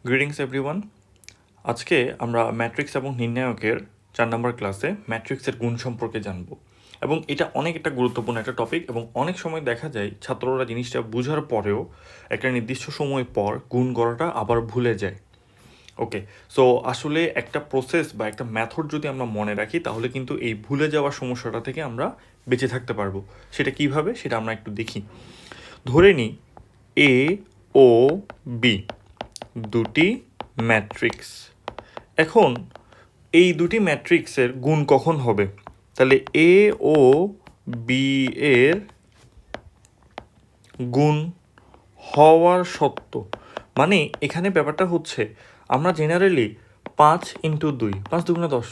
Greetings everyone. আজকে আমরা matrix এবং নির্ণায়কের 4 নম্বর ক্লাসে ম্যাট্রিক্সের গুণ সম্পর্কে জানব। এবং এটা অনেক একটা গুরুত্বপূর্ণ একটা টপিক এবং অনেক সময় দেখা যায় ছাত্ররা জিনিসটা বোঝার পরেও একটা নির্দিষ্ট সময় পর গুণ করাটা আবার ভুলে যায়। ওকে, সো আসলে একটা প্রসেস বা একটা মেথড যদি আমরা মনে রাখি তাহলে কিন্তু এই ভুলে যাওয়ার সমস্যাটা থেকে আমরা বেঁচে থাকতে পারবো। সেটা কিভাবে সেটা আমরা একটু দেখি। ধরে নিই এ ও বি দুটি ম্যাট্রিক্স। এখন এই দুটি ম্যাট্রিক্সের গুণ কখন হবে? তাহলে এ ও বি এর গুণ হওয়ার সত্ত্ব, মানে এখানে ব্যাপারটা হচ্ছে আমরা জেনারেলি 5 × 2, 5×2 = 10,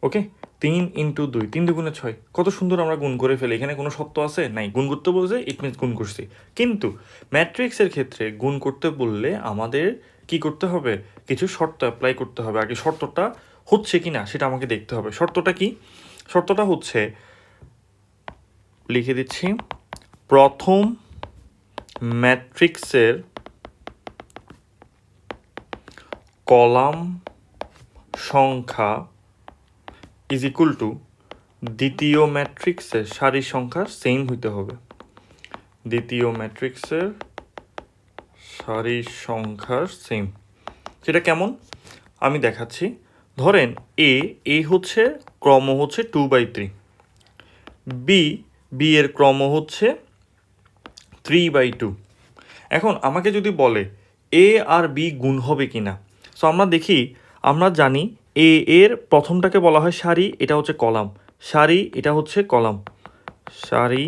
ওকে, 3 × 2, 3×2 = 6, কত সুন্দর আমরা গুণ করে ফেলি। এখানে কোনো সত্য আছে? নাই। গুণ করতে বলছে, ইট মিনস গুণ করছি। কিন্তু ম্যাট্রিক্সের ক্ষেত্রে গুণ করতে বললে আমাদের কি করতে হবে? কিছু শর্ত অ্যাপ্লাই করতে হবে। আগে শর্তটা হচ্ছে কি না সেটা আমাকে দেখতে হবে। শর্তটা কি? শর্তটা হচ্ছে, লিখে দিচ্ছি, প্রথম ম্যাট্রিক্সের কলাম সংখ্যা ইজ ইকুয়াল টু দ্বিতীয় ম্যাট্রিক্সের সারির সংখ্যা সেম হইতে হবে। দ্বিতীয় ম্যাট্রিক্সের সারির সংখ্যার সেম। সেটা কেমন আমি দেখাচ্ছি। ধরেন এ হচ্ছে ক্রম হচ্ছে 2/3, বি এর ক্রম হচ্ছে 3/2। এখন আমাকে যদি বলে এ আর বি গুণ হবে কি না, সো আমরা দেখি, আমরা জানি এর প্রথমটাকে বলা হয় সারি, এটা হচ্ছে কলাম। সারি, এটা হচ্ছে কলাম। সারি,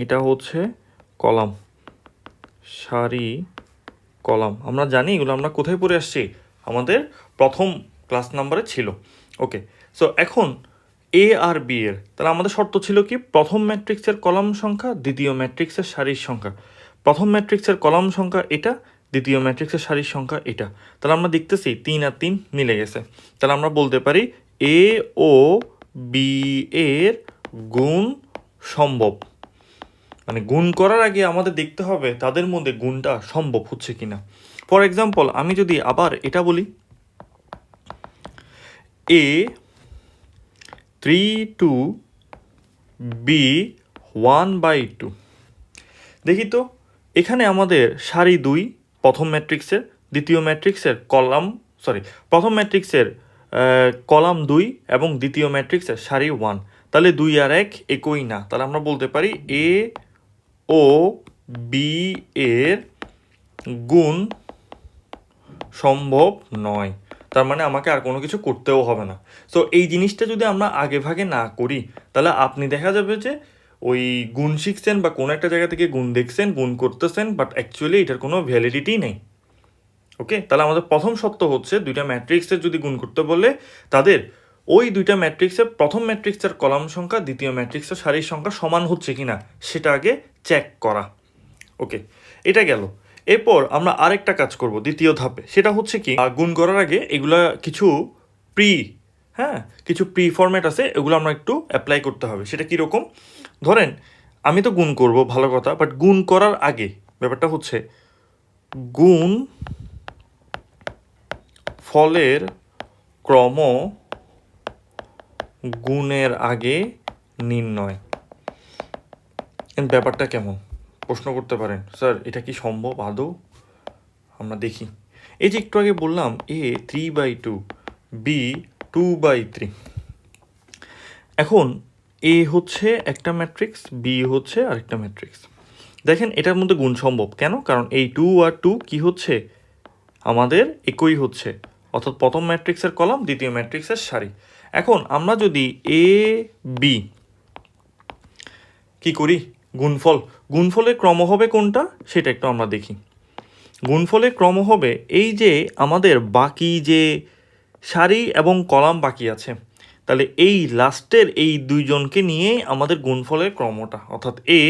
এটা হচ্ছে কলাম। সারি, কলাম, আমরা জানি এগুলো আমরা কোথায় পড়ে আসছি, আমাদের প্রথম ক্লাস নাম্বারে ছিল। ওকে, সো এখন এ আর বি এর, তাহলে আমাদের শর্ত ছিল কি? প্রথম ম্যাট্রিক্সের কলাম সংখ্যা, দ্বিতীয় ম্যাট্রিক্সের সারির সংখ্যা। প্রথম ম্যাট্রিক্সের কলাম সংখ্যা এটা, দ্বিতীয় ম্যাট্রিক্সের সারির সংখ্যা এটা। তাহলে আমরা দেখতেছি 3 আর 3 মিলে গেছে। তাহলে আমরা বলতে পারি এ ও বি এর গুণ সম্ভব। মানে গুণ করার আগে আমাদের দেখতে হবে তাদের মধ্যে গুণটা সম্ভব হচ্ছে কিনা। ফর এক্সাম্পল, আমি যদি আবার এটা বলি, এ 3/2, বি 1/2, দেখি তো এখানে আমাদের সারি 2 প্রথম ম্যাট্রিক্সের, দ্বিতীয় ম্যাট্রিক্সের কলাম, প্রথম ম্যাট্রিক্সের কলাম 2 এবং দ্বিতীয় ম্যাট্রিক্সের সারি 1। তাহলে 2 আর 1 একই না। তাহলে আমরা বলতে পারি এ ও বি এর গুণ সম্ভব নয়। তার মানে আমাকে আর কোনো কিছু করতেও হবে না। সো এই জিনিসটা যদি আমরা আগে ভাগে না করি তাহলে আপনি দেখা যাবে যে ওই গুণ শিখছেন বা কোনো একটা জায়গা থেকে গুণ দেখছেন, গুণ করতেছেন, বাট অ্যাকচুয়ালি এটার কোনো ভ্যালিডিটি নেই। ওকে, তাহলে আমাদের প্রথম সত্য হচ্ছে দুইটা ম্যাট্রিক্সের যদি গুণ করতে বললে তাদের ওই দুইটা ম্যাট্রিক্সের প্রথম ম্যাট্রিক্সের কলাম সংখ্যা দ্বিতীয় ম্যাট্রিক্সের সারির সংখ্যা সমান হচ্ছে কি না সেটা আগে চেক করা। ওকে, এটা গেল। এরপর আমরা আরেকটা কাজ করব দ্বিতীয় ধাপে। সেটা হচ্ছে কি, গুণ করার আগে এগুলা কিছু প্রি কিছু প্রি ফরম্যাট আছে, এগুলো আমরা একটু অ্যাপ্লাই করতে হবে। সেটা কীরকম? ধরেন আমি তো গুণ করব, ভালো কথা, বাট গুণ করার আগে ব্যাপারটা হচ্ছে গুণ ফলের ক্রম গুণের আগে নির্ণয়। ব্যাপারটা কেমন প্রশ্ন করতে পারেন, স্যার এটা কি সম্ভব আদৌ? আমরা দেখি। এই যে একটু আগে বললাম এ 3/2, বি 2/3। এখন এ হচ্ছে একটা ম্যাট্রিক্স, বি হচ্ছে আরেকটা ম্যাট্রিক্স। দেখেন এটার মধ্যে গুণ সম্ভব কেন? কারণ এই 2 আর 2 কি হচ্ছে, আমাদের একই হচ্ছে, অর্থাৎ প্রথম ম্যাট্রিক্সের কলাম দ্বিতীয় ম্যাট্রিক্সের সারি। এখন আমরা যদি এ বি কি করি, গুণফলের ক্রম হবে কোনটা সেটা একটু আমরা দেখি। গুণফলের ক্রম হবে এই যে আমাদের বাকি যে সারি এবং কলাম বাকি আছে, তাহলে এই লাস্টের এই দুইজনকে নিয়ে আমাদের গুণফলের ক্রমটা, অর্থাৎ এ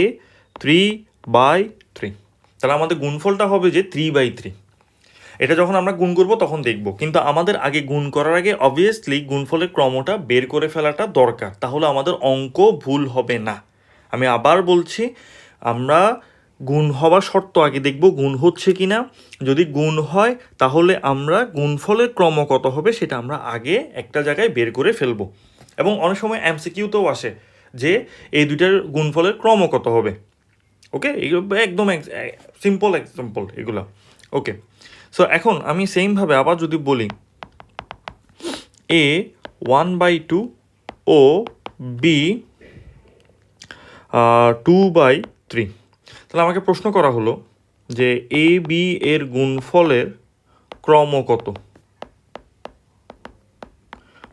3/3। তাহলে আমাদের গুণফলটা হবে যে 3/3। এটা যখন আমরা গুণ করব তখন দেখব, কিন্তু আমাদের আগে গুণ করার আগে অবভিয়াসলি গুণফলের ক্রমটা বের করে ফেলাটা দরকার, তাহলে আমাদের অঙ্ক ভুল হবে না। আমি আবার বলছি, আমরা গুণ হওয়ার শর্ত আগে দেখব গুণ হচ্ছে কি না। যদি গুণ হয় তাহলে আমরা গুণফলের ক্রম কত হবে সেটা আমরা আগে একটা জায়গায় বের করে ফেলবো। এবং অনেক সময় এমসিকিউতেও আসে যে এই দুইটার গুণফলের ক্রম কত হবে। ওকে, এগুলো একদম সিম্পল এক্সাম্পল এগুলো। ওকে, সো এখন আমি সেমভাবে আবার যদি বলি a1/2 ও b 2/3, তাহলে আমাকে প্রশ্ন করা হলো যে এ বি এর গুণফলের ক্রম কত।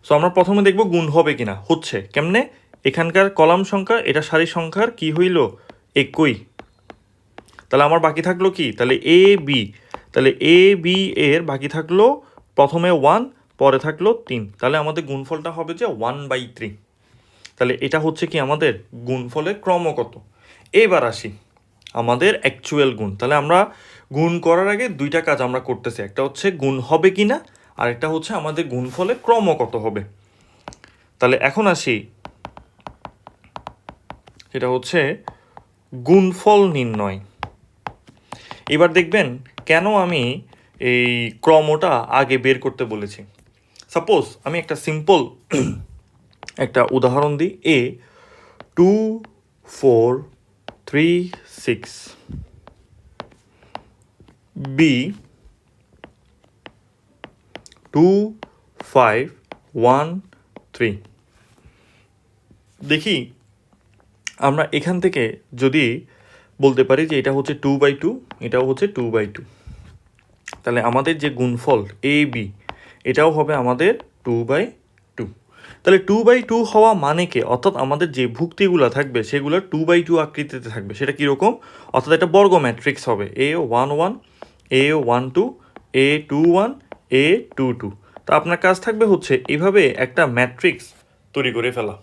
সো আমরা প্রথমে দেখব গুণ হবে কিনা। হচ্ছে কেমনে, এখানকার কলাম সংখ্যা এটা সারি সংখ্যার কি হইল একই। তাহলে আমার বাকি থাকলো কি, তাহলে এ বি, তাহলে এ বি এর বাকি থাকলো প্রথমে 1, পরে থাকলো 3, তাহলে আমাদের গুণফলটা হবে যে 1/3। তাহলে এটা হচ্ছে কি আমাদের গুণফলের ক্রম কত। এবার আসি আমাদের অ্যাকচুয়াল গুণ। তাহলে আমরা গুণ করার আগে দুইটা কাজ আমরা করতেছি, একটা হচ্ছে গুণ হবে কি না, আর একটা হচ্ছে আমাদের গুণফলের ক্রম কত হবে। তাহলে এখন আসি, সেটা হচ্ছে গুণফল নির্ণয়। এবার দেখবেন কেন আমি এই ক্রমটা আগে বের করতে বলেছি। সাপোজ আমি একটা সিম্পল একটা উদাহরণ দিই, এ 2 4 3 6, বি 2 5 1 3। দেখি আমরা এখান থেকে যদি বলতে পারি যে এটা হচ্ছে 2/2, এটাও হচ্ছে 2/2, তাহলে আমাদের যে গুণফল এ বি এটাও হবে আমাদের 2/2। তাহলে 2/2 হওয়া মানে কে, অর্থাৎ আমাদের যে ভুক্তিগুলো থাকবে সেগুলো 2/2 আকৃতিতে থাকবে। সেটা কীরকম, অর্থাৎ একটা বর্গ ম্যাট্রিক্স হবে A11 A12 A21 A22। তো আপনার কাজ থাকবে হচ্ছে এইভাবে একটা ম্যাট্রিক্স তৈরি করে ফেলা।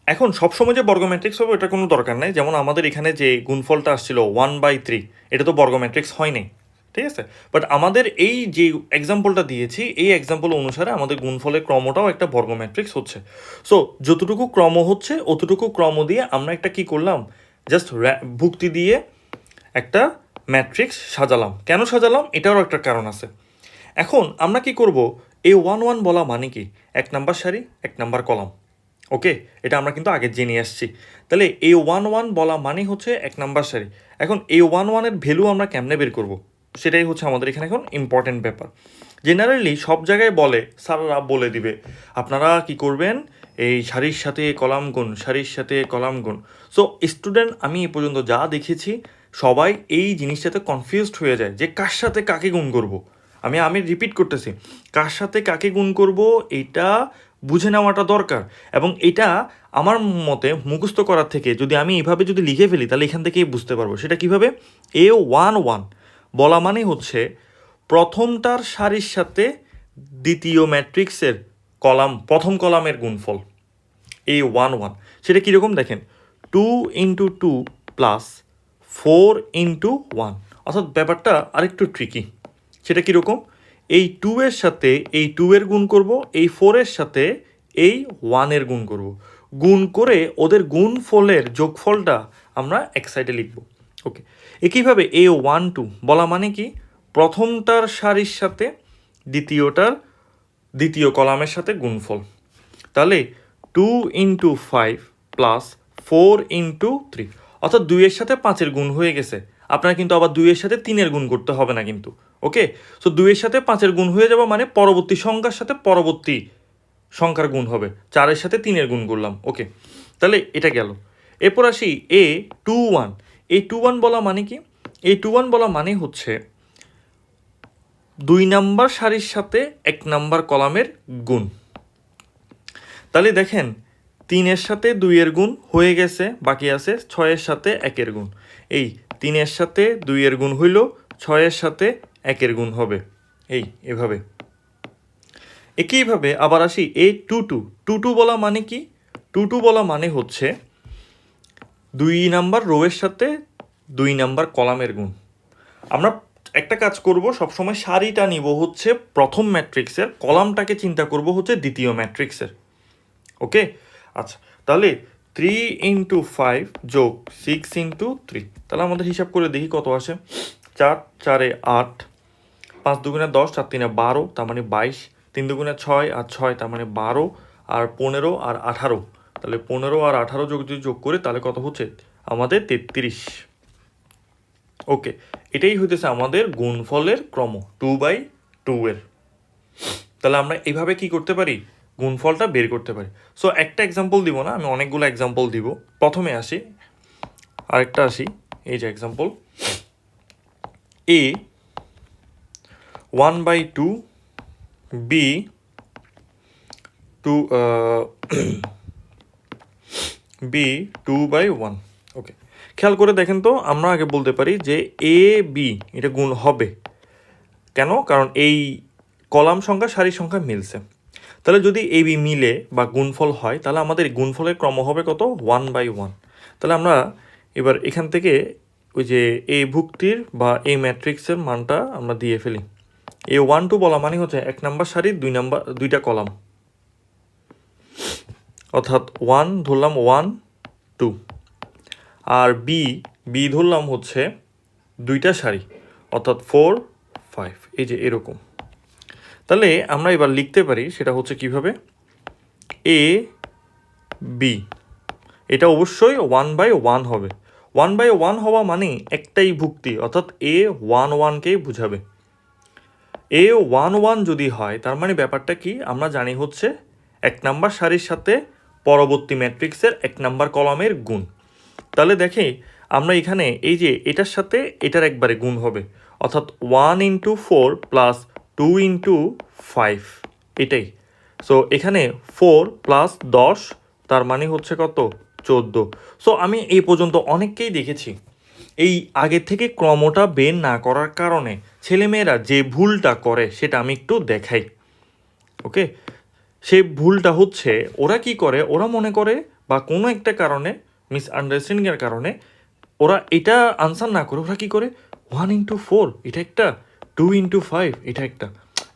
এখন সবসময় যে বর্গ ম্যাট্রিক্স হবে এটা কোনো দরকার নাই। যেমন আমাদের এখানে যে গুণফলটা আসছিল 1/3, এটা তো বর্গ ম্যাট্রিক্স হয় নাই, ঠিক আছে। বাট আমাদের এই যে এক্সাম্পলটা দিয়েছি এই এক্সাম্পল অনুসারে আমাদের গুণফলের ক্রমটাও একটা বর্গ ম্যাট্রিক্স হচ্ছে। সো যতটুকু ক্রম হচ্ছে অতটুকু ক্রম দিয়ে আমরা একটা কি করলাম, জাস্ট ভুক্তি দিয়ে একটা ম্যাট্রিক্স সাজালাম। কেন সাজালাম এটারও একটা কারণ আছে। এখন আমরা কি করব, A11 বলা মানে কি, 1 নাম্বার সারি 1 নাম্বার কলাম। ওকে, এটা আমরা কিন্তু আগে জেনে আসছি। তাহলে A11 বলা মানে হচ্ছে 1 নাম্বার সারি। এখন A11 এর ভ্যালু আমরা কেমনে বের করব, সেটাই হচ্ছে আমাদের এখানে এখন ইম্পর্টেন্ট ব্যাপার। জেনারেলি সব জায়গায় বলে, স্যাররা বলে দিবে আপনারা কি করবেন, এই সারির সাথে কলাম গুণ, সারির সাথে কলাম গুণ। সো স্টুডেন্ট আমি এ পর্যন্ত যা দেখেছি সবাই এই জিনিসটাতে কনফিউজড হয়ে যায় যে কার সাথে কাকে গুণ করব। আমি রিপিট করতেছি, কার সাথে কাকে গুণ করব এটা বুঝে নেওয়াটা দরকার। এবং এটা আমার মতে মুখস্থ করার থেকে যদি আমি এইভাবে যদি লিখে ফেলি তাহলে এখান থেকেই বুঝতে পারবো। সেটা কিভাবে, A11 বলা মানে হচ্ছে প্রথমটার সারির সাথে দ্বিতীয় ম্যাট্রিক্সের কলাম, প্রথম কলামের গুণফল A11। সেটা কীরকম দেখেন, 2 × 2 + 4 × 1, অর্থাৎ ব্যাপারটা আরেকটু ট্রিকি। সেটা কীরকম, এই 2 এর সাথে এই 2 এর গুণ করব, এই 4 এর সাথে এই 1 এর গুণ করব, গুণ করে ওদের গুণফলের যোগফলটা আমরা এক সাইডে লিখব। ওকে, একইভাবে A12 বলা মানে কি, প্রথমটার সারির সাথে দ্বিতীয়টার দ্বিতীয় কলামের সাথে গুণফল। তাহলে 2 × 5 + 4 × 3, অর্থাৎ 2 এর সাথে 5 এর গুণ হয়ে গেছে। আপনার কিন্তু আবার 2 এর সাথে 3 এর গুণ করতে হবে না কিন্তু। ওকে, সো 2 এর সাথে 5 এর গুণ হয়ে যাবে মানে পরবর্তী সংখ্যার সাথে পরবর্তী সংখ্যার গুণ হবে। 4 এর সাথে 3 এর গুণ করলাম। ওকে, তাহলে এটা গেল। এরপর আসি A21। A21 বলা মানে কি, A21 বলা মানে হচ্ছে 2 নাম্বার সারির সাথে 1 নাম্বার কলামের গুণ। তাহলে দেখেন 3 এর সাথে 2 এর গুণ হয়ে গেছে, বাকি আছে 6 এর সাথে 1 এর গুণ। এই 3 এর সাথে 2 এর গুণ হইল, 6 এর সাথে 1 এর গুণ হবে, এই এভাবে। একইভাবে আবার আসি A22 বলা মানে কি, 22 বলা মানে হচ্ছে 2 নাম্বার রোয়ের সাথে 2 নাম্বার কলামের গুণ। আমরা একটা কাজ করব, সবসময় সারিটা নিব হচ্ছে প্রথম ম্যাট্রিক্সের, কলামটাকে চিন্তা করব হচ্ছে দ্বিতীয় ম্যাট্রিক্সের। ওকে, আচ্ছা, তাহলে 3 × 5 যোগ 6 × 3, তাহলে আমাদের হিসাব করে দেখি কত আসে। 4 4 8, 5 2 10, 4 3 12, তার মানে 22, 3 2 6 আর 6 তার মানে 12, আর 15 আর 18, তাহলে 15 আর 18 যদি যোগ করে তাহলে কত হচ্ছে আমাদের 33। ওকে, এটাই হইতেছে আমাদের গুণফলের ক্রম 2/2 এর। তাহলে আমরা এইভাবে কি করতে পারি, গুণফলটা বের করতে পারি। সো একটা এক্সাম্পল দিব না, আমি অনেকগুলো এক্সাম্পল দিব। প্রথমে আসি, আরেকটা আসি, এই যে এক্সাম্পল a 1/2, b 2/1। ওকে, খেয়াল করে দেখেন তো, আমরা আগে বলতে পারি যে এ বি এটা গুণ হবে কেন, কারণ এই কলাম সংখ্যা সারি সংখ্যা মিলছে। তাহলে যদি এ বি মিলে বা গুণফল হয় তাহলে আমাদের গুণফলের ক্রম হবে কত, 1/1। তাহলে আমরা এবার এখান থেকে ওই যে এই ভুক্তির বা এই ম্যাট্রিক্সের মানটা আমরা দিয়ে ফেলি। এ 1 2 বলা মানে হচ্ছে 1 নাম্বার সারির 2টা কলাম, অর্থাৎ 1 ধরলাম 1 2, আর বি ধরলাম হচ্ছে 2টা সারি, অর্থাৎ 4 5, এই যে এরকম। তাহলে আমরা এবার লিখতে পারি সেটা হচ্ছে কিভাবে, এ বি এটা অবশ্যই 1/1 হবে। 1/1 হওয়া মানে একটাই ভুক্তি, অর্থাৎ এ 1/1কেই বুঝাবে। এ 1/1 যদি হয় তার মানে ব্যাপারটা কি, আমরা জানি হচ্ছে 1 নাম্বার সারির সাথে পরবর্তী ম্যাট্রিক্সের 1 নাম্বার কলামের গুণ। তাহলে দেখে আমরা এখানে এই যে এটার সাথে এটার একবারে গুণ হবে, অর্থাৎ 1 × 4 প্লাস 2 × 5, এটাই। সো এখানে 4 প্লাস 10 তার মানে হচ্ছে কত, 14। সো আমি এই পর্যন্ত অনেককেই দেখেছি এই আগে থেকে ক্রমটা বের না করার কারণে ছেলেমেয়েরা যে ভুলটা করে সেটা আমি একটু দেখাই। ওকে, সেই ভুলটা হচ্ছে ওরা কি করে, ওরা মনে করে বা কোনো একটা কারণে মিসআন্ডারস্ট্যান্ডিংয়ের কারণে ওরা এটা আনসার না করে ওরা কি করে 1 × 4 এটা একটা, 2 × 5 এটা একটা,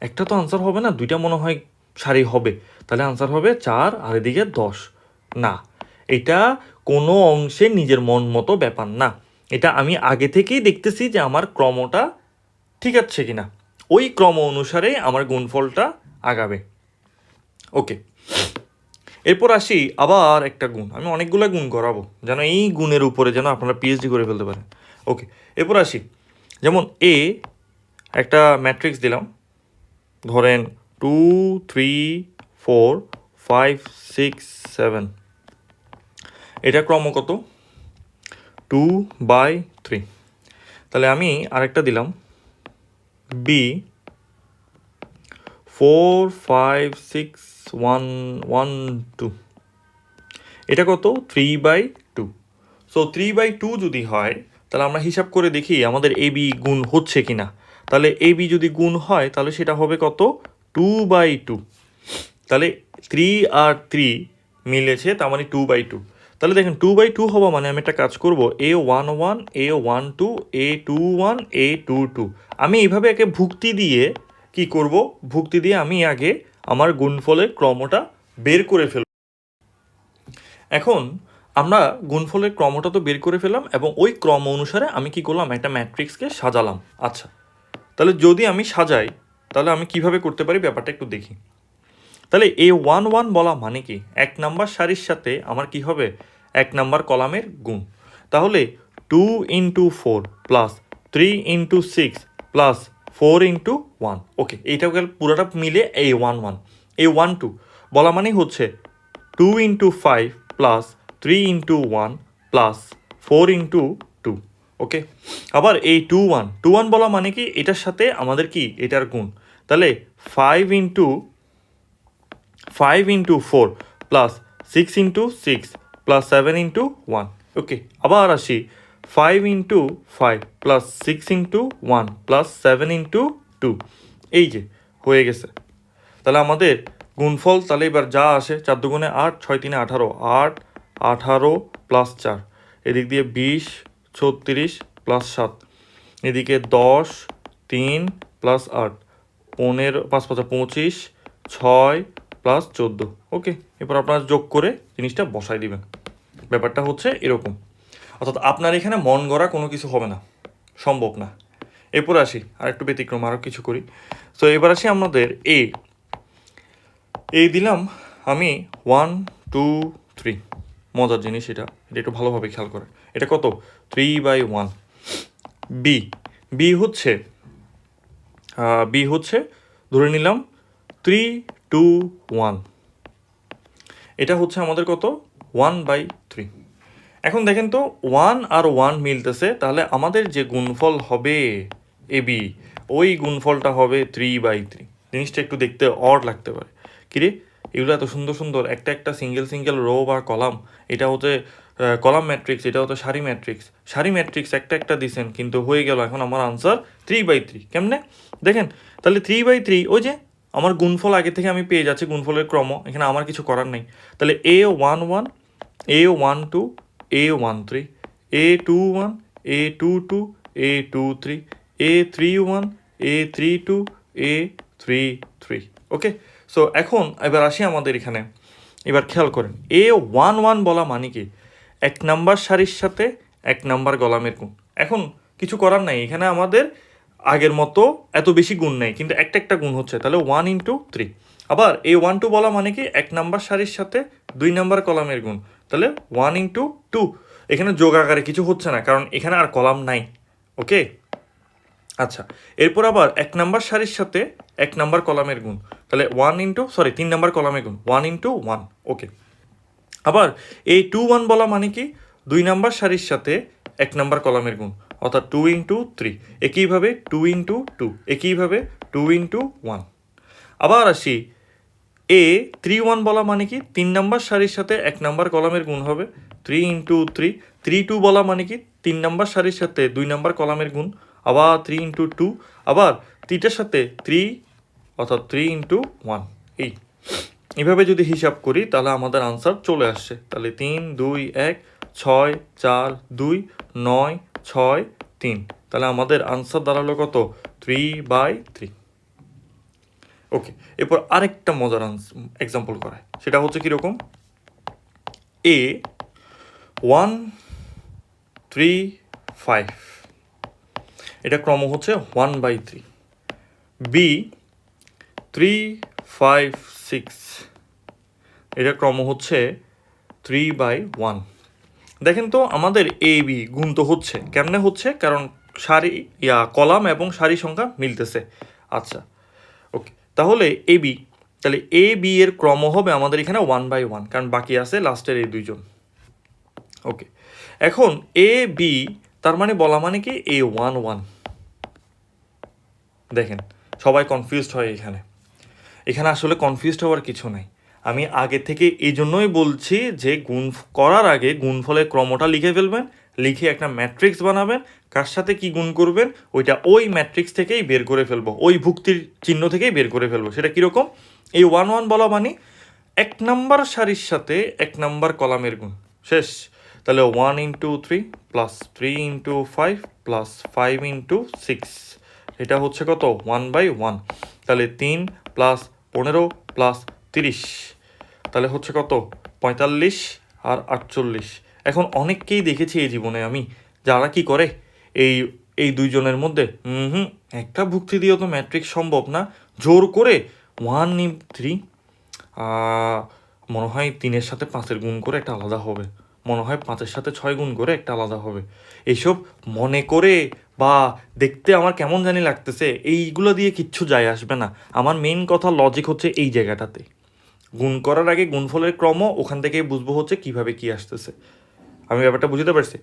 একটা তো আনসার হবে না, 2টা মনে হয় সারি হবে, তাহলে আনসার হবে 4 আর এদিকে 10। না, এটা কোনো অংশে নিজের মন মতো ব্যাপার না, এটা আমি আগে থেকেই দেখতেছি যে আমার ক্রমটা ঠিক আছে কিনা, ওই ক্রম অনুসারে আমার গুণফলটা আগাবে। ওকে, এরপর আসি আবার একটা গুণ, আমি অনেকগুলো গুণ করাবো যেন এই গুণের উপরে যেন আপনারা পিএইচডি করে ফেলতে পারেন। ওকে, এরপর আসি, যেমন এ একটা ম্যাট্রিক্স দিলাম, ধরেন 2 3 4 5 6 7, এটা ক্রম কত, 2/3। তাহলে আমি আরেকটা দিলাম বি 4 5 6 1 1 2, এটা কত, 3/2। সো 3/2 যদি হয় তাহলে আমরা হিসাব করে দেখি আমাদের এ বি গুণ হচ্ছে কিনা। তাহলে এ বি যদি গুণ হয় তাহলে সেটা হবে কত, 2/2। তাহলে 3 আর 3 মিলেছে, তার মানে 2/2। তাহলে দেখেন 2/2 হওয়া মানে আমি একটা কাজ করব, A11 A12 A21 A22, আমি এইভাবে একে ভুক্তি দিয়ে কি করব, ভুক্তি দিয়ে আমি আগে আমার গুণফলের ক্রমটা বের করে ফেলব। এখন আমরা গুণফলের ক্রমটা তো বের করে ফেললাম এবং ওই ক্রম অনুসারে আমি কি করলাম, একটা ম্যাট্রিক্সকে সাজালাম। আচ্ছা, তাহলে যদি আমি সাজাই তাহলে আমি কিভাবে করতে পারি ব্যাপারটা একটু দেখি। তাহলে A11 বলা মানে কি, 1 নাম্বার সারির সাথে আমার কি হবে, 1 নাম্বার কলামের গুণ। তাহলে 2 × 4 প্লাস 3 × 6 প্লাস 4 × 1। ওকে, এইটা পুরোটা মিলে A11। A12 বলা মানে হচ্ছে 2 × 5 প্লাস 3 × 1 প্লাস 4 × 2। ওকে, আবার এই 21 বলা মানে কি, এটার সাথে আমাদের কি এটার গুণ। তাহলে 5 × 4 প্লাস 6 × 6 প্লাস 7 × 1। ওকে, আবার আসি 5 × 5 প্লাস 6 × 1 প্লাস 7 × 2, এই যে হয়ে গেছে। তাহলে আমাদের গুণফল তাহলে এবার যা আসে, 4 2 8 6 3 18, 8 18 প্লাস 4, এদিক দিয়ে 20 36 প্লাস 7, এদিকে 10 3 প্লাস 8 15 5 5 25 6 প্লাস 14। ওকে, এরপর আপনারা যোগ করে জিনিসটা বসাই দিবেন। ব্যাপারটা হচ্ছে এরকম। অর্থাৎ আপনার এখানে মন গড়া কোনো কিছু হবে না, সম্ভব না। এরপর আসি আর একটু ব্যতিক্রম, আরও কিছু করি। তো এবার আসি আমাদের এ দিলাম আমি 1 2 3। মজার জিনিস এটা একটু ভালোভাবে খেয়াল করে। এটা কত? 3/1। বি বি হচ্ছে ধরে নিলাম 3 2 1। এটা হচ্ছে আমাদের কত? 1/3। এখন দেখেন তো 1 আর 1 মিলতেছে, তাহলে আমাদের যে গুণফল হবে এ বি, ওই গুণফলটা হবে 3/3। জিনিসটা একটু দেখতে অড লাগতে পারে, কিরে এগুলো এত সুন্দর সুন্দর একটা একটা সিঙ্গেল রো বা কলাম, এটা হচ্ছে কলাম ম্যাট্রিক্স, এটা হচ্ছে সারি ম্যাট্রিক্স একটা একটা দিছেন, কিন্তু হয়ে গেল এখন আমার আনসার 3/3। কেমনে দেখেন? তাহলে 3/3 ওই যে আমার গুণফল আগে থেকে আমি পেয়ে যাচ্ছি, গুণফলের ক্রম, এখানে আমার কিছু করার নেই। তাহলে A11 A12 A13 A21 A22 A23 A31 A32 A33। ওকে, সো এখন এবার আসি আমাদের এখানে। এবার খেয়াল করেন A11 বলা মানে কি? 1 নাম্বার সারির সাথে 1 নাম্বার কলামের গুণ। এখন কিছু করার নাই, এখানে আমাদের আগের মতো এত বেশি গুণ নেই, কিন্তু একটা একটা গুণ হচ্ছে, তাহলে 1 × 3। আবার A12 বলা মানে কি? 1 নাম্বার সারির সাথে 2 নাম্বার কলামের গুণ, তাহলে 1 × 2। এখানে যোগ আকারে কিছু হচ্ছে না, কারণ এখানে আর কলাম নাই। ওকে, আচ্ছা, এরপর আবার 1 নাম্বার সারির সাথে 1 নাম্বার কলামের গুণ, তাহলে 3 নাম্বার কলামের গুণ 1 × 1। ওকে, আবার এই 2 1 বলা মানে কি? 2 নাম্বার সারির সাথে 1 নাম্বার কলামের গুণ, অর্থাৎ 2 × 3। একইভাবে 2 × 2, একইভাবে 2 × 1। আবার আসি A31 বলা মানে কি? 3 নাম্বার সারির সাথে 1 নাম্বার কলামের গুণ হবে 3 × 3। 32 বলা মানে কি? 3 নাম্বার সারির সাথে 2 নাম্বার কলামের গুণ, আবার 3 × 2, আবার 3টার সাথে 3, অর্থাৎ 3 × 1। এইভাবে যদি হিসাব করি তাহলে আমাদের আনসার চলে আসছে। তাহলে 3 2 1 6 4 2 9 6 3। তাহলে আমাদের আনসার দাঁড়ালো কত? 3/3। ওকে, এরপর আরেকটা মজার এক্সাম্পল করায়, সেটা হচ্ছে কীরকম? A1 3 5, এটা ক্রম হচ্ছে 1/3। B3 5 6, এটা ক্রম হচ্ছে 3/1। দেখেন তো আমাদের এ বি গুণ তো হচ্ছে, কেমনে হচ্ছে? কারণ কলাম এবং সারি সংখ্যা মিলতেছে। আচ্ছা, ওকে, তাহলে এ বি, তাহলে এ বি এর ক্রম হবে আমাদের এখানে 1/1, কারণ বাকি আছে লাস্টের এই দুইজন। ওকে, এখন এ বি তার মানে বলা মানে কি? A11। দেখেন সবাই কনফিউজড হয় এখানে আসলে কনফিউজড হওয়ার কিছু নাই। আমি আগে থেকে এই জন্যই বলছি যে গুণ করার আগে গুণফলের ক্রমটা লিখে ফেলবেন, লিখে একটা ম্যাট্রিক্স বানাবেন, কার সাথে কি গুণ করবেন ওইটা ওই ম্যাট্রিক্স থেকেই বের করে ফেলবো, ওই ভুক্তির চিহ্ন থেকেই বের করে ফেলবো। সেটা কীরকম? এই 1 1 বলা মানে 1 নাম্বার সারির সাথে 1 নাম্বার কলামের গুণ, শেষ। তাহলে 1 × 3 প্লাস 3 × 5 প্লাস 5 × 6, এটা হচ্ছে কত? 1/1। তাহলে 3 প্লাস 15 প্লাস 30, তাহলে হচ্ছে কত? 45 আর 48। এখন অনেককেই দেখেছি এই জীবনে আমি, যারা কি করে এই এই দুইজনের মধ্যে একটা ভুক্তি দিয়েও তো ম্যাট্রিক্স সম্ভব না, জোর করে 1 × 3, মনে হয় 3-এর সাথে 5-এর গুণ করে একটা আলাদা হবে, মনে হয় 5-এর সাথে 6 গুণ করে একটা আলাদা হবে, এইসব মনে করে বা দেখতে আমার কেমন জানি লাগতেছে, এইগুলো দিয়ে কিচ্ছু যায় আসবে না। আমার মেইন কথা লজিক হচ্ছে এই জায়গাটাতে, গুণ করার আগে গুণফলের ক্রম ওখান থেকেই বুঝবো হচ্ছে কিভাবে কি আসতেছে। আমি ব্যাপারটা বুঝতে পারছি।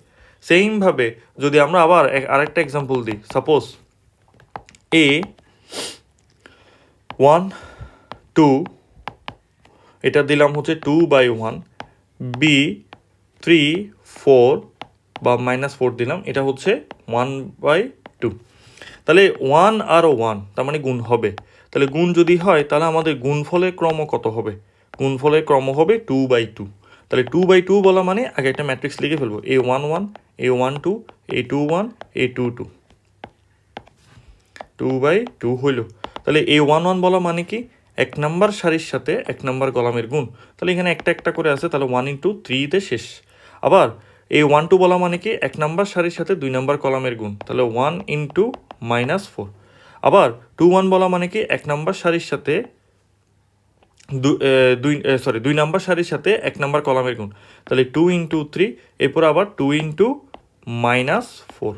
সেইমভাবে যদি আমরা আবার আরেকটা এক্সাম্পল দিই, সাপোজ A1 2, এটা দিলাম হচ্ছে 2/1, B3 4 বা -4 দিলাম, এটা হচ্ছে 1/2। তাহলে 1 আর 1 তার মানে গুণ হবে, তাহলে গুণ যদি হয় তাহলে আমাদের গুণফলের ক্রম কত হবে? গুণফলের ক্রম হবে 2/2। তাহলে 2/2 বলা মানে আগে একটা ম্যাট্রিক্স লিখে ফেলবো, A11 A12 A21 A22, 2/2 হইল। তাহলে A11 বলা মানে কি? 1 নাম্বার সারির সাথে 1 নাম্বার কলামের গুণ, তাহলে এখানে একটা একটা করে আছে, তাহলে 1 × 3-তে শেষ। আবার এই 1 2 বলা মানে কি 1 নাম্বার সারির সাথে 2 নাম্বার কলামের গুণ, তাহলে 1 ইন্টু -4। আবার 2 1 বলা মানে কি 1 নাম্বার সারির সাথে 2 নাম্বার সারির সাথে 1 নাম্বার কলামের গুণ, তাহলে 2 ইন্টু 3, এরপর আবার 2 ইন্টু -4।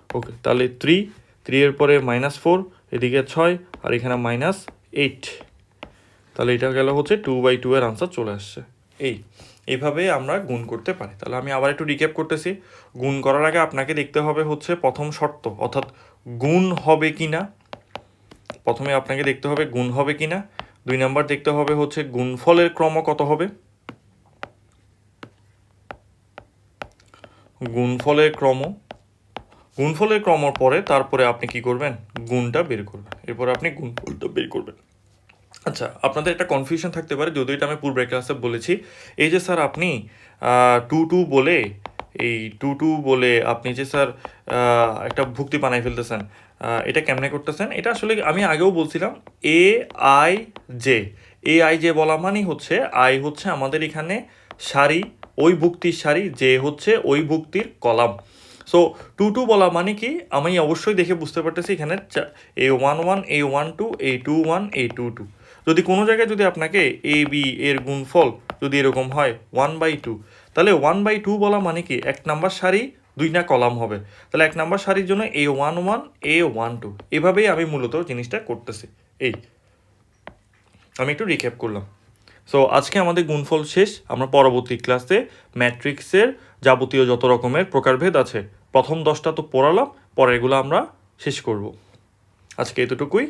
ওকে, তাহলে 3 এর পরে -4, এদিকে 6 আর এখানে -8, তাহলে এটা গেল হচ্ছে 2/2 এর আনসার চলে আসছে। এইভাবে আমরা গুণ করতে পারি। তাহলে আমি আবার একটু রিক্যাপ করতেছি। গুণ করার আগে আপনাকে দেখতে হবে হচ্ছে প্রথম শর্ত, অর্থাৎ গুণ হবে কি না। প্রথমে আপনাকে দেখতে হবে গুণ হবে কি না। 2 নাম্বার দেখতে হবে হচ্ছে গুণফলের ক্রম কত হবে। গুণফলের ক্রম পরে তারপরে আপনি কি করবেন, গুণটা বের করবেন, এরপরে আপনি গুণফলটা বের করবেন। আচ্ছা, আপনাদের একটা কনফিউশন থাকতে পারে, যদিও এটা আমি পূর্বের ক্লাসে বলেছি। এই যে স্যার আপনি 2 বলে আপনি যে স্যার একটা ভুক্তি বানাই ফেলতেছেন, এটা কেমনে করতেছেন? এটা আসলে আমি আগেও বলছিলাম, আই জে বলা মানেই হচ্ছে আই হচ্ছে আমাদের এখানে সারি, ওই ভুক্তির সারি, যে হচ্ছে ওই ভুক্তির কলাম। সো 2 বলা মানে কি, আমি অবশ্যই দেখে বুঝতে পারতেছি এখানে A11 A12 A21 A22। যদি কোনো জায়গায় যদি আপনাকে এ বি এর গুণফল যদি এরকম হয় 1/2, তাহলে 1/2 বলা মানে কি 1 নাম্বার সারি 2টা কলাম হবে। তাহলে 1 নাম্বার সারির জন্য A11 A12, এভাবেই আমি মূলত জিনিসটা করতেছি। আমি একটু রিক্যাপ করলাম। সো আজকে আমাদের গুণফল শেষ। আমরা পরবর্তী ক্লাসে ম্যাট্রিক্সের যাবতীয় যত রকমের প্রকারভেদ আছে, প্রথম 10টা তো পড়ালাম, পরেরগুলো আমরা শেষ করব। আজকে এতটুকুই।